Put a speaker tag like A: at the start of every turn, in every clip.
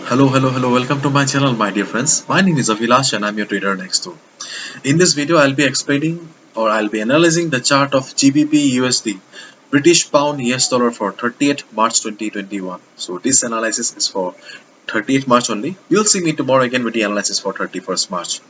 A: Hello, welcome to my channel, my dear friends. My name is Avilash and I'm your trader next door. In this video, I'll be explaining or I'll be analyzing the chart of GBP USD British Pound US Dollar for 30th March 2021. So this analysis is for 30th March only. You'll see me tomorrow again with the analysis for 31st March.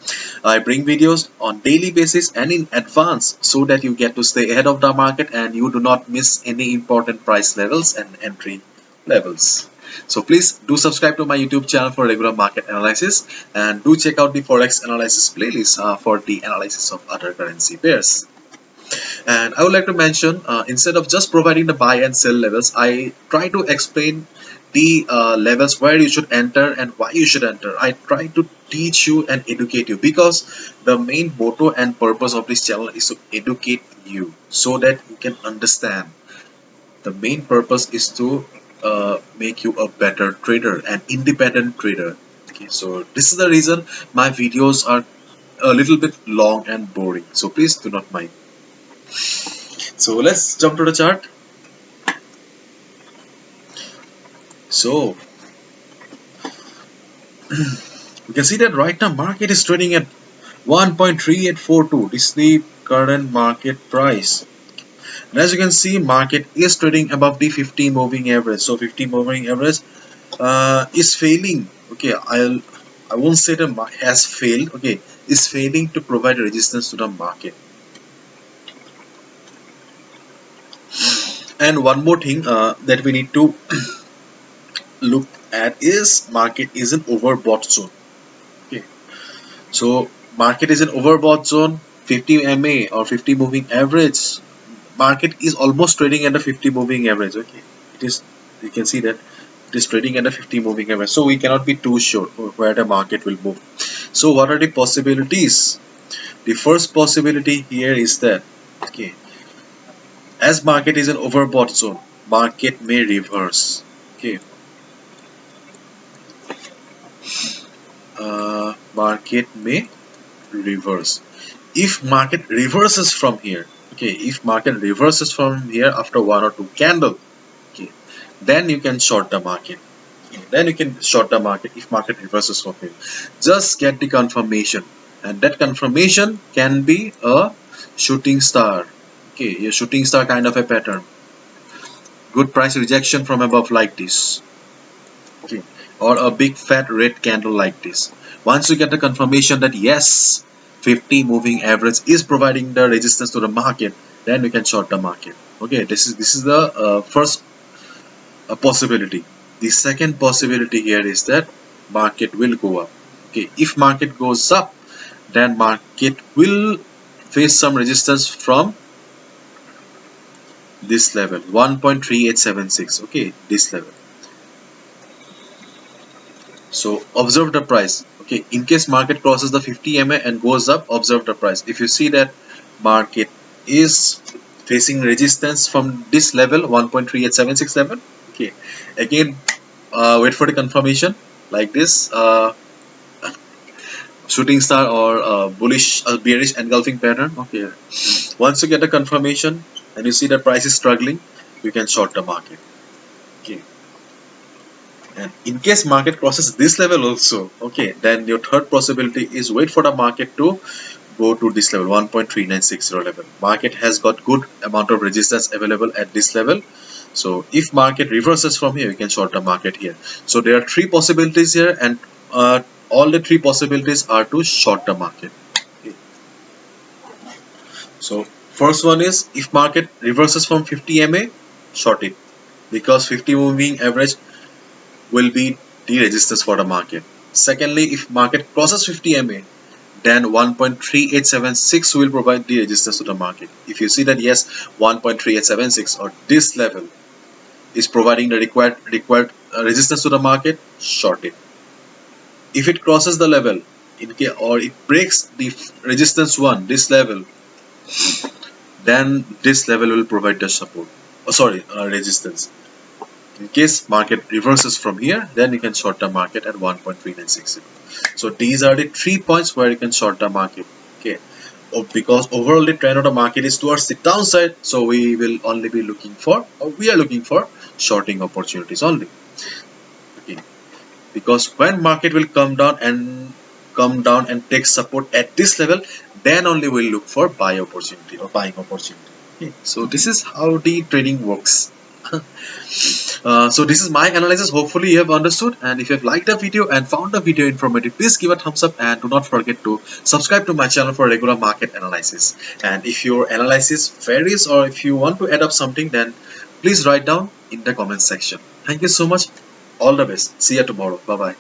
A: I bring videos on daily basis and in advance so that you get to stay ahead of the market and you do not miss any important price levels and entry levels. So please do subscribe to my YouTube channel for regular market analysis and do check out the Forex analysis playlist for the analysis of other currency pairs. And I would like to mention, instead of just providing the buy and sell levels, I try to explain the levels where you should enter and why you should enter. I try to teach you and educate you because the main motto and purpose of this channel is to educate you so that you can understand. The main purpose is to make you a better trader, an independent trader. Okay, so this is the reason my videos are a little bit long and boring, so please do not mind. So let's jump to the chart. So we can see that right now market is trading at 1.3842. This is the current market price. And as you can see, market is trading above the 50 moving average. So 50 moving average is failing. Okay, I won't say the has failed. Okay, is failing to provide resistance to the market. And one more thing that we need to look at is market is an overbought zone. Okay, so market is an overbought zone. 50 MA or 50 moving average. Market is almost trading at the 50 moving average. Okay, it is. You can see that it is trading at a 50 moving average, so we cannot be too sure where the market will move. So what are the possibilities? The first possibility here is that, okay, as market is an overbought zone, market may reverse. Okay, market may reverse. If market reverses from here, okay, if market reverses from here after one or two candle, okay, then you can short the market. Then you can short the market if market reverses from here. Just get the confirmation, and that confirmation can be a shooting star. Okay, a shooting star kind of a pattern. Good price rejection from above like this. Okay, or a big fat red candle like this. Once you get the confirmation that yes, 50 moving average is providing the resistance to the market, then you can short the market. Okay, this is the first possibility. The second possibility here is that market will go up. Okay, if market goes up, then market will face some resistance from this level 1.3876. Okay, this level. So observe the price. Okay, in case market crosses the 50 MA and goes up, observe the price. If you see that market is facing resistance from this level 1.3876 level, okay, again wait for the confirmation like this shooting star or bullish bearish engulfing pattern. Okay, once you get the confirmation and you see the price is struggling, you can short the market. Okay, and in case market crosses this level also, okay, then your third possibility is wait for the market to go to this level 1.3960 level. Market has got good amount of resistance available at this level, so if market reverses from here, you can short the market here. So there are three possibilities here, and all the three possibilities are to short the market. Okay. So first one is if market reverses from 50 MA, short it, because 50 moving average will be the resistance for the market. Secondly, if market crosses 50 MA, then 1.3876 will provide the resistance to the market. If you see that yes, 1.3876 or this level is providing the required resistance to the market, short it. If it crosses the level or it breaks the resistance one, this level, then this level will provide the support. Resistance. In case market reverses from here, then you can short the market at 1.3960. So these are the 3 points where you can short the market. Okay, because overall the trend of the market is towards the downside, so we will only be looking for, or we are looking for shorting opportunities only. Okay, because when market will come down and take support at this level, then only we'll look for buy opportunity or buying opportunity. Okay, so this is how the trading works. So this is my analysis. Hopefully you have understood, and if you have liked the video and found the video informative, please give a thumbs up and do not forget to subscribe to my channel for regular market analysis. And if your analysis varies or if you want to add up something, then please write down in the comment section. Thank you so much. All the best. See you tomorrow. Bye bye.